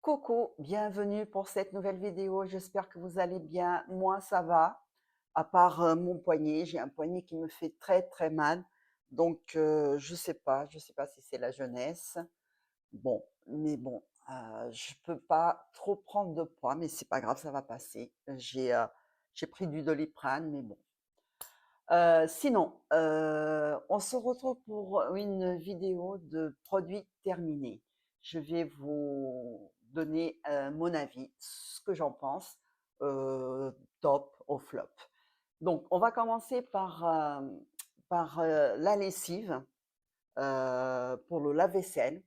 Coucou, bienvenue pour cette nouvelle vidéo. J'espère que vous allez bien. Moi, ça va. À part mon poignet, j'ai un poignet qui me fait très très mal. Donc, je sais pas si c'est la jeunesse. Bon, mais bon, je peux pas trop prendre de poids, mais c'est pas grave, ça va passer. J'ai pris du Doliprane, mais bon. Sinon, on se retrouve pour une vidéo de produits terminés. Je vais vous donner mon avis, ce que j'en pense, top ou flop. Donc, on va commencer par la lessive pour le lave-vaisselle.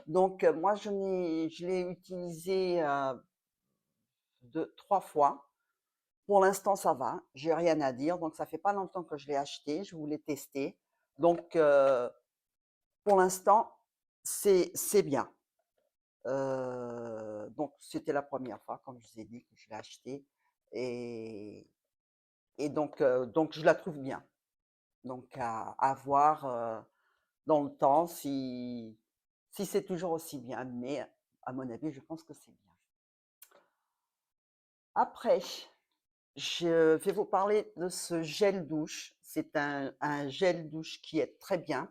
Donc, moi, je l'ai utilisé 3 fois. Pour l'instant, ça va, j'ai rien à dire. Donc, ça fait pas longtemps que je l'ai acheté, je voulais tester. Donc, pour l'instant, c'est bien. Donc, c'était la première fois, comme je vous ai dit, que je l'ai acheté. Et, donc, je la trouve bien. Donc, à voir dans le temps si c'est toujours aussi bien. Mais, à mon avis, je pense que c'est bien. Après, je vais vous parler de ce gel douche. C'est un gel douche qui est très bien.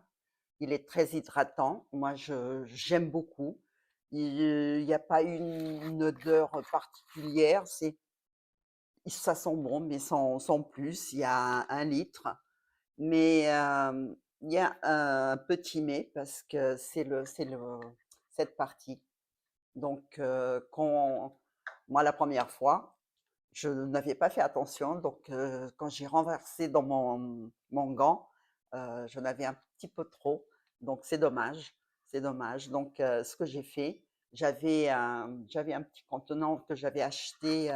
Il est très hydratant. Moi, j'aime beaucoup. Il n'y a pas une odeur particulière. Ça sent bon, mais sans plus. Il y a 1 litre. Mais il y a un petit mais parce que cette partie. Donc, moi, la première fois, je n'avais pas fait attention, donc quand j'ai renversé dans mon gant, j'en avais un petit peu trop, donc c'est dommage. Donc ce que j'ai fait, j'avais un petit contenant que j'avais acheté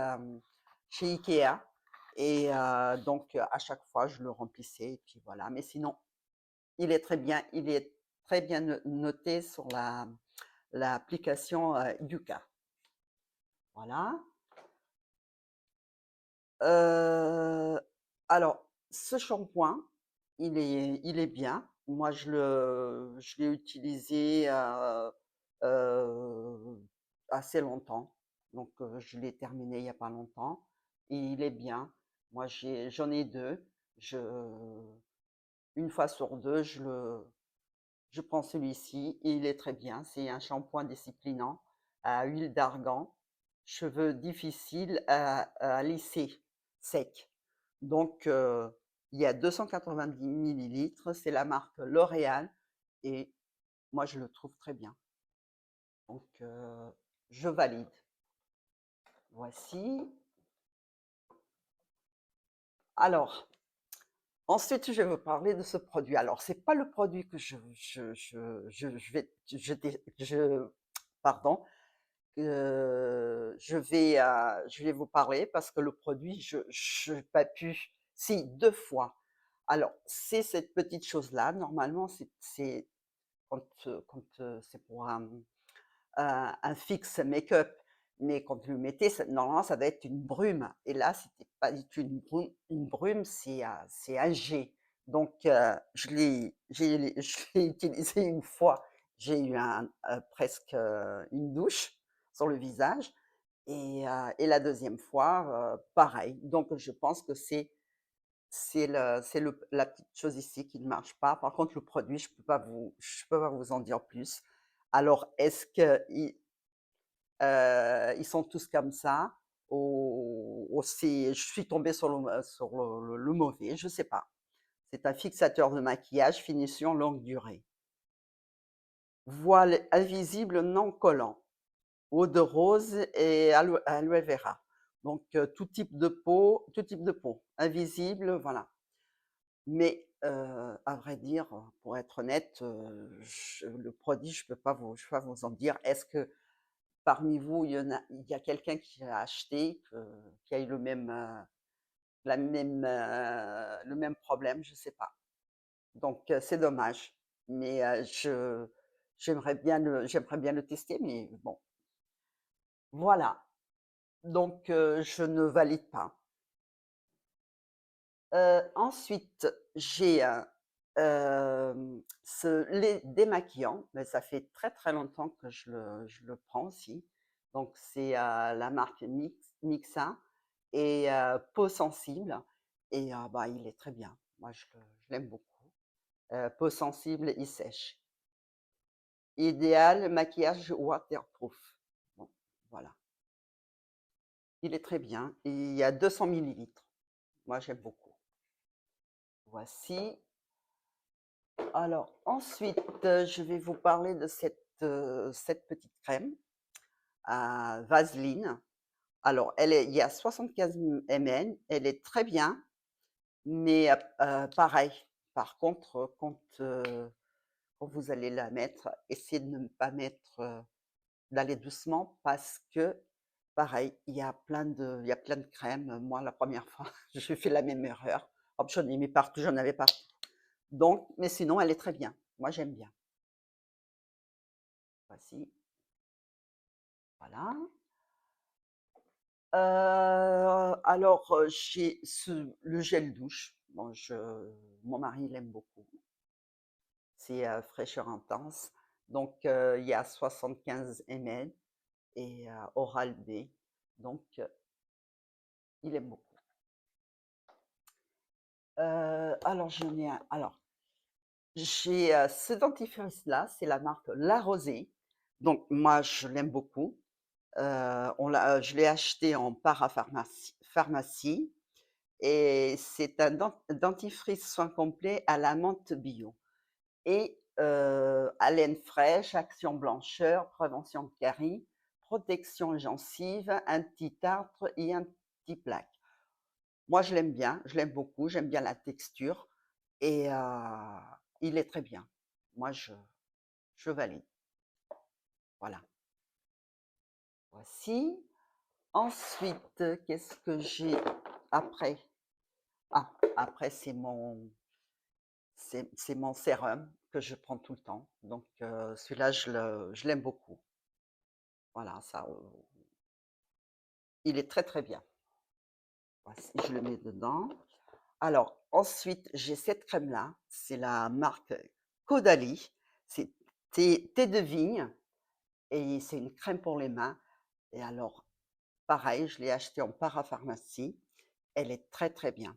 chez Ikea et donc à chaque fois je le remplissais et puis voilà. Mais sinon, il est très bien noté sur l'application Yuka. Voilà. Heu, alors, ce shampoing, il est bien. Moi, je l'ai utilisé, heu, assez longtemps. Donc, je l'ai terminé il y a pas longtemps et il est bien. Moi, j'en ai 2. Je Une fois sur 2, je prends celui-ci et il est très bien. C'est un shampoing disciplinant à huile d'argan, cheveux difficiles à lisser, secs. Donc, il y a 290 millilitres, c'est la marque L'Oréal et moi je le trouve très bien. Donc, je valide. Voici. Alors, ensuite, je vais vous parler de ce produit. Alors, c'est pas le produit que pardon, je vais vous parler parce que le produit, je n'ai pas pu, si 2 fois. Alors, c'est cette petite chose-là. Normalement, c'est quand c'est pour un fixe make-up, mais quand vous le mettez, normalement, ça doit être une brume. Et là, c'était pas du tout une brume, c'est un jet. Donc, je l'ai utilisé une fois. J'ai eu presque une douche sur le visage. Et la deuxième fois, pareil. Donc, je pense que la petite chose ici qui ne marche pas. Par contre, le produit, je peux pas vous en dire plus. Alors, est-ce qu'ils ils sont tous comme ça ou je suis tombée sur le mauvais, je ne sais pas. C'est un fixateur de maquillage, finition longue durée. Voile invisible non collant, eau de rose et aloe vera. Donc, tout type de peau, invisible, voilà. Mais, à vrai dire, pour être honnête, le produit, je peux pas vous en dire. Est-ce que parmi vous, il y a quelqu'un qui a acheté, qui a eu le même problème? Je sais pas. Donc, c'est dommage. Mais, j'aimerais bien le tester, mais bon, voilà. Donc, je ne valide pas. Ensuite, j'ai un, ce lait démaquillant, mais ça fait très, très longtemps que je le prends aussi Donc, c'est la marque Mixa et peau sensible. Et bah, il est très bien. Moi, je l'aime beaucoup. Peau sensible, il sèche. Idéal maquillage waterproof. Bon, voilà. Il est très bien. Et il y a 200 millilitres. Moi, j'aime beaucoup. Voici. Alors, ensuite, je vais vous parler de cette petite crème à Vaseline. Alors, il y a 75 ml. Elle est très bien, mais pareil. Par contre, quand vous allez la mettre, essayez de ne pas mettre, d'aller doucement parce que, pareil, il y a plein de crèmes. Moi, la première fois, j'ai fait la même erreur. Hop, j'en ai mis partout, j'en avais partout. Donc, mais sinon, elle est très bien. Moi, j'aime bien. Voici, voilà. Alors, j'ai le gel douche. Bon, mon mari l'aime beaucoup. C'est fraîcheur intense. Donc, il y a 75 ml et Oral-B. Donc, il aime beaucoup. Alors, j'en ai un. Alors, j'ai ce dentifrice-là, c'est la marque La Rosée. Donc, moi, je l'aime beaucoup. Je l'ai acheté en parapharmacie et c'est un dentifrice soin complet à la menthe bio et haleine fraîche, action blancheur, prévention de caries, protection gencive, anti-tartre et anti-plaque. Moi, je l'aime bien, je l'aime beaucoup, j'aime bien la texture et il est très bien. Moi, je valide. Voilà. Voici. Ensuite, qu'est-ce que j'ai après? Ah, après, c'est mon sérum que je prends tout le temps. Donc, celui-là, je l'aime beaucoup. Voilà, ça, il est très, très bien. Voici, je le mets dedans. Alors, ensuite, j'ai cette crème-là. C'est la marque Caudalie. C'est thé de vigne et c'est une crème pour les mains. Et alors, pareil, je l'ai achetée en parapharmacie. Elle est très, très bien.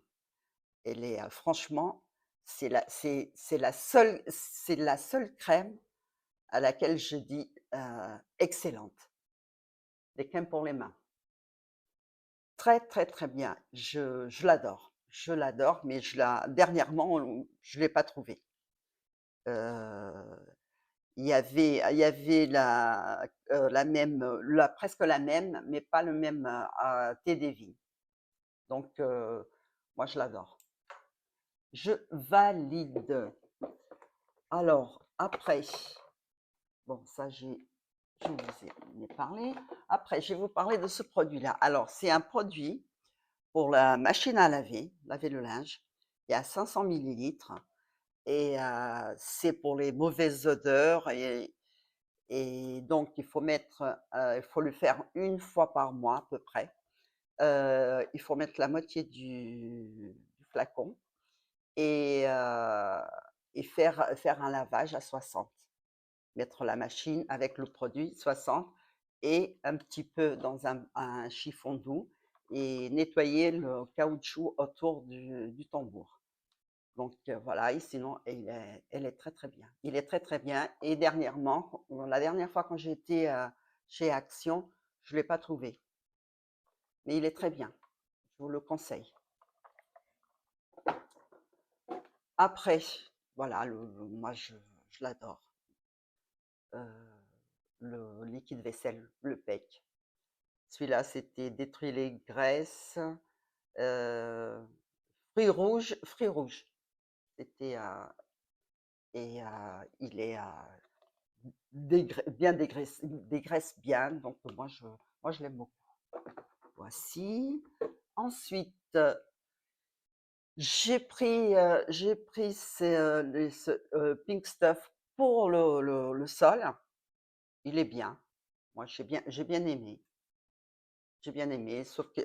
Elle est franchement, c'est la seule crème à laquelle je dis excellente. Des crèmes pour les mains. Très, très, très bien. Je l'adore. Je l'adore, mais dernièrement, je ne l'ai pas trouvée. Il y avait presque la même, mais pas le même thé des vignes. Donc, moi, je l'adore. Je valide. Alors, après, bon, ça, je vous ai parlé. Après, je vais vous parler de ce produit-là. Alors, c'est un produit pour la machine à laver le linge. Il y a 500 millilitres et c'est pour les mauvaises odeurs et donc il faut le faire une fois par mois à peu près. Il faut mettre la moitié du flacon et faire un lavage à 60. Mettre la machine avec le produit 60 et un petit peu dans un chiffon doux et nettoyer le caoutchouc autour du tambour. Donc voilà, et sinon, elle est très très bien. Il est très très bien. Et dernièrement, la dernière fois quand j'étais chez Action, je ne l'ai pas trouvé. Mais il est très bien. Je vous le conseille. Après, voilà, moi je l'adore. Le liquide vaisselle, le PEC. Celui-là, c'était détruire les graisses. euh, fruits rouges. C'était et il est bien dégraisse bien. Donc moi je l'aime beaucoup. Voici. Ensuite, j'ai pris ce Pink Stuff pour le sol. Il est bien. Moi j'ai bien aimé. J'ai bien aimé, sauf que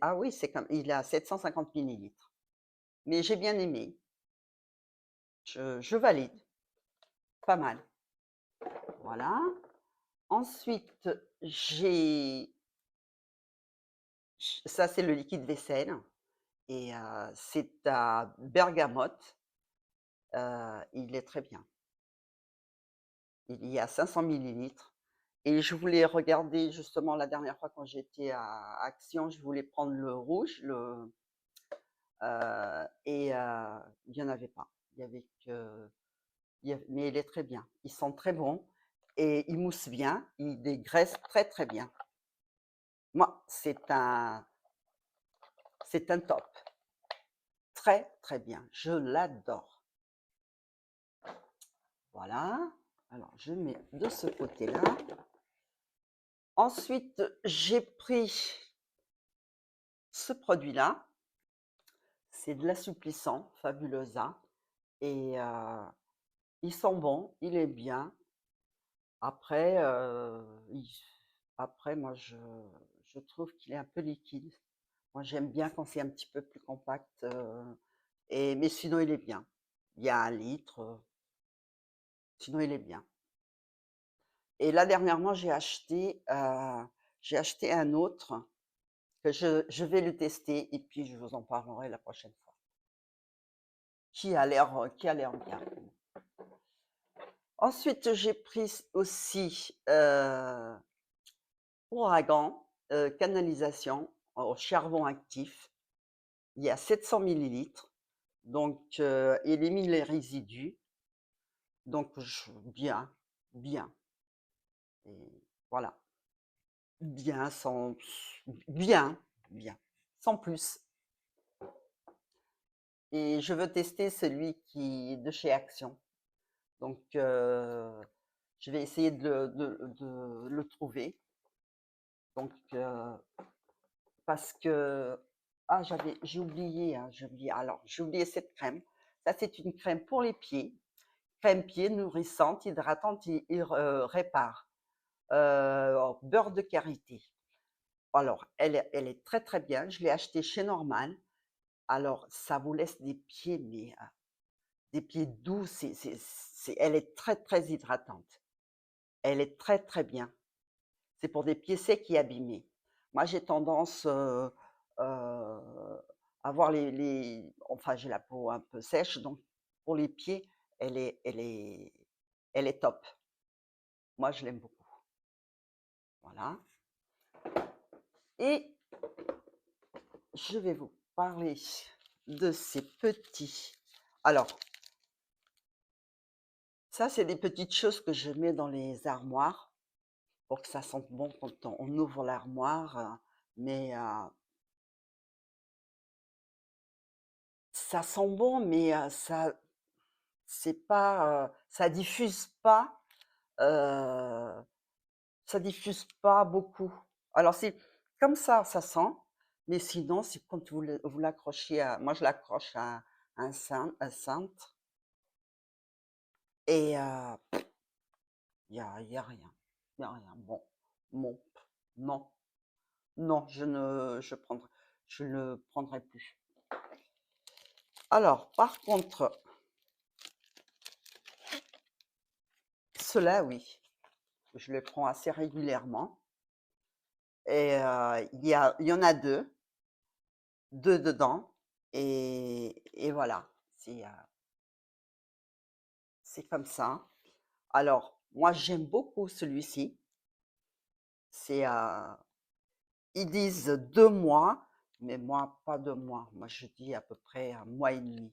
ah oui, il a 750 millilitres. Mais j'ai bien aimé. Je valide. Pas mal. Voilà. Ensuite, ça c'est le liquide vaisselle et c'est à bergamote, il est très bien. Il y a 500 millilitres et je voulais regarder justement la dernière fois quand j'étais à Action, je voulais prendre le rouge, et il y en avait pas. Il y avait que mais il est très bien. Il sent très bon et il mousse bien, il dégraisse très, très bien. Moi, c'est un top. Très, très bien. Je l'adore. Voilà. Alors, je mets de ce côté-là. Ensuite, j'ai pris ce produit-là. C'est de l'assouplissant Fabulosa et il sent bon, il est bien. Après, moi, je trouve qu'il est un peu liquide. Moi, j'aime bien quand c'est un petit peu plus compact, mais sinon, il est bien. Il y a 1 litre, sinon il est bien. Et là, dernièrement, j'ai acheté un autre que je vais le tester et puis je vous en parlerai la prochaine fois. Qui a l'air bien. Ensuite, j'ai pris aussi Ouragan, canalisation au charbon actif. Il y a 700 millilitres, donc il élimine les résidus. Donc bien, bien. Et voilà, bien sans bien, bien, sans plus. Et je veux tester celui qui est de chez Action. Donc je vais essayer de le trouver. Donc parce que j'ai oublié, hein, j'ai oublié cette crème. Ça, c'est une crème pour les pieds. Crème pied nourrissante, hydratante et répare. Beurre de karité. Alors, elle est très très bien. Je l'ai achetée chez Normal. Alors, ça vous laisse des pieds, mais des pieds doux. Elle est très très hydratante. Elle est très très bien. C'est pour des pieds secs et abîmés. Moi, j'ai tendance à avoir enfin, j'ai la peau un peu sèche, donc pour les pieds, elle est top. Moi, je l'aime beaucoup. Voilà. Et je vais vous parler de ces petits. Alors, ça, c'est des petites choses que je mets dans les armoires pour que ça sente bon quand on ouvre l'armoire. Mais ça sent bon, mais ça diffuse pas, ça diffuse pas beaucoup. Alors c'est comme ça sent, mais sinon, c'est quand vous l'accrochez moi je l'accroche à un cintre et il y a rien. Il y a rien. Bon, non, non, je ne prendrai plus. Alors, par contre, ceux-là, oui, je les prends assez régulièrement et il y en a 2 dedans et voilà, c'est comme ça. Alors, moi, j'aime beaucoup celui-ci. C'est, ils disent 2 mois, mais moi, pas 2 mois. Moi, je dis à peu près 1 mois et demi.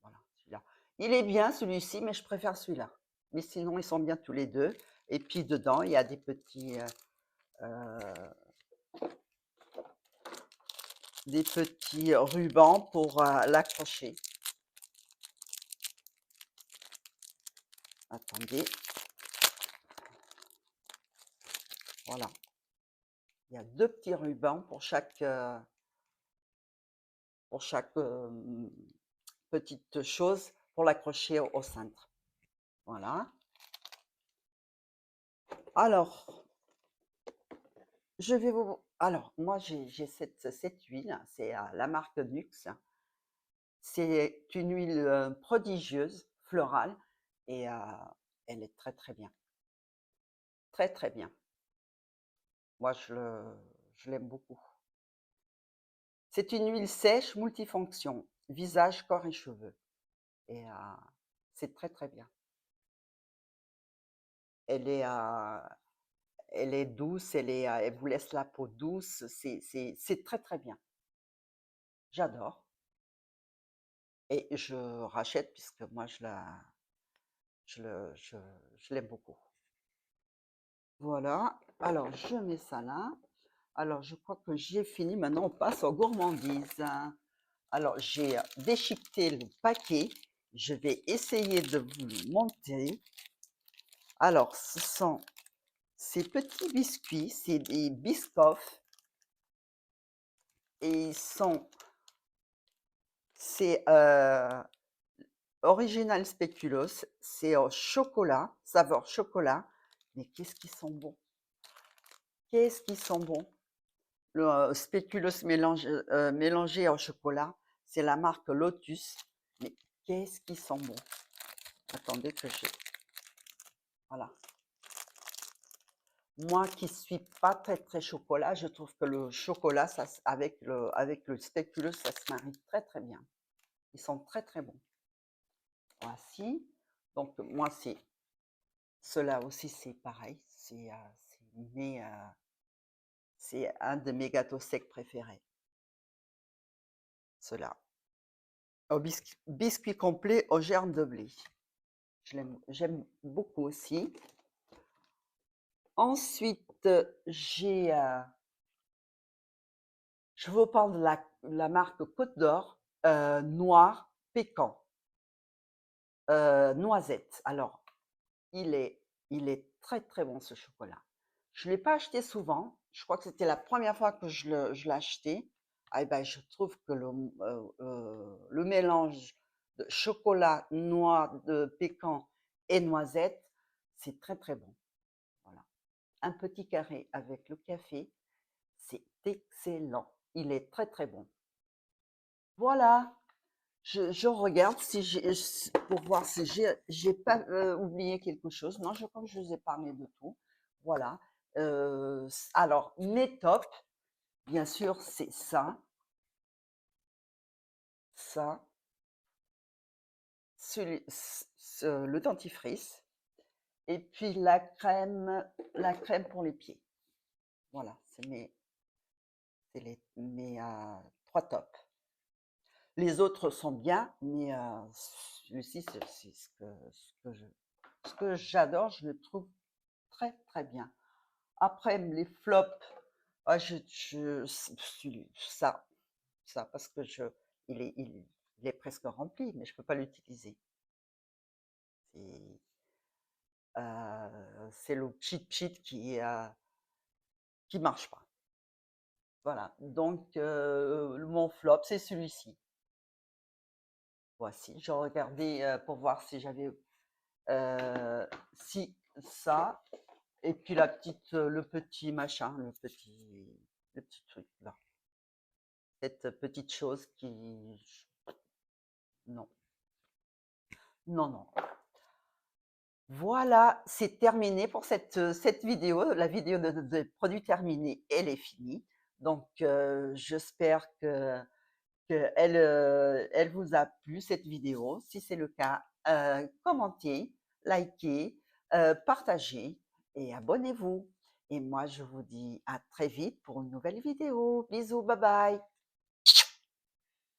Voilà, celui-là. Il est bien celui-ci, mais je préfère celui-là. Mais sinon, ils sont bien tous les 2. Et puis dedans, il y a des petits rubans pour l'accrocher. Attendez. Voilà. Il y a 2 petits rubans pour chaque petite chose pour l'accrocher au cintre. Voilà. Alors, alors, moi, j'ai cette huile, c'est la marque Nux. C'est une huile prodigieuse, florale, et elle est très très bien. Très, très bien. Moi, je l'aime beaucoup. C'est une huile sèche multifonction, visage, corps et cheveux. Et c'est très, très bien. Elle est, elle est douce, elle vous laisse la peau douce. C'est très, très bien. J'adore. Et je rachète puisque moi, je le- je, je l'aime beaucoup. Voilà. Alors, je mets ça là. Alors, je crois que j'ai fini. Maintenant, on passe aux gourmandises. Alors, j'ai déchiqueté le paquet. Je vais essayer de vous le monter. Alors, ce sont ces petits biscuits. C'est des biscoffs. Et c'est Original Spéculoos. C'est au chocolat, saveur chocolat. Mais qu'est-ce qu'ils sont bons! Qu'est-ce qu'ils sont bons! Le spéculoos mélangé au chocolat, c'est la marque Lotus. Mais qu'est-ce qu'ils sont bons! Attendez que j'ai. Voilà. Moi qui suis pas très très chocolat, je trouve que le chocolat, avec le spéculoos, ça se marie très très bien. Ils sont très très bons. Voici. Donc moi c'est cela aussi c'est pareil. C'est un de mes gâteaux secs préférés. Cela. Au biscuit complet au germe de blé. J'aime beaucoup aussi. Ensuite, je vous parle de la marque Côte d'Or, noir pécan, noisette. Alors, il est, il est très très bon ce chocolat. Je ne l'ai pas acheté souvent. Je crois que c'était la première fois que je l'ai acheté. Ah, ben, je trouve que le mélange de chocolat, noix de pécan et noisette, c'est très très bon. Voilà. Un petit carré avec le café, c'est excellent. Il est très très bon. Voilà. Je regarde pour voir si j'ai pas oublié quelque chose. Non, je crois que je vous ai parlé de tout. Voilà. Alors, mes tops, bien sûr, c'est ça, le dentifrice, et puis la crème pour les pieds. Voilà, c'est mes trois tops. Les autres sont bien, mais celui-ci, c'est ce que j'adore, je le trouve très, très bien. Après, les flops, ah, ça, parce que il est presque rempli, mais je ne peux pas l'utiliser. C'est le cheat sheet qui marche pas. Voilà. Donc, mon flop, c'est celui-ci. Voici. Je regardais pour voir si j'avais si ça, et puis le petit machin, le petit truc là. Cette petite chose non, non, non. Voilà, c'est terminé pour cette vidéo. La vidéo de produits terminés, elle est finie. Donc, j'espère elle vous a plu, cette vidéo. Si c'est le cas, commentez, likez, partagez et abonnez-vous. Et moi, je vous dis à très vite pour une nouvelle vidéo. Bisous, bye bye.